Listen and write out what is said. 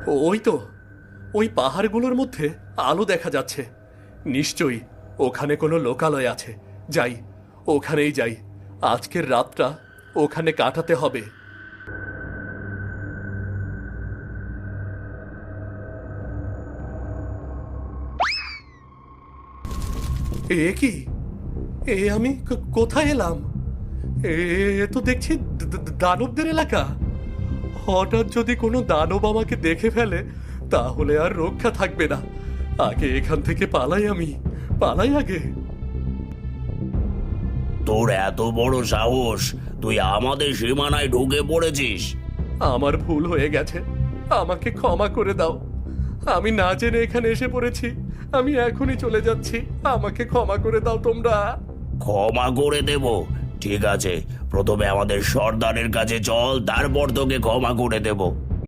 ওই তো, ওই পাহাড়গুলোর মধ্যে আলো দেখা যাচ্ছে। নিশ্চয়ই ওখানে কোনো লোকালয় আছে। যাই, ওখানেই যাই। আজকের রাতটা ওখানে কাটাতে হবে। এ কি? আমি কোথায় এলাম? এ তো দেখছি দানবদের এলাকা। হঠাৎ যদি কোনো দানব আমাকে দেখে ফেলে তাহলে আর রক্ষা থাকবে না। আগে এখান থেকে পালাই, আমি পালাই আগে। তোর এত বড় সাহস, তুই আমাদের সীমানায় ঢুকে পড়েছিস? আমার ভুল হয়ে গেছে, আমাকে ক্ষমা করে দাও। আমি না জেনে এখানে এসে পড়েছি। আমি এখনই চলে যাচ্ছি, আমাকে ক্ষমা করে দাও তোমরা। ক্ষমা করে দেব? ঠিক আছে, প্রথমে আমাদের সর্দারের কাছে চল, তারপর তোকে ক্ষমা করে দেব।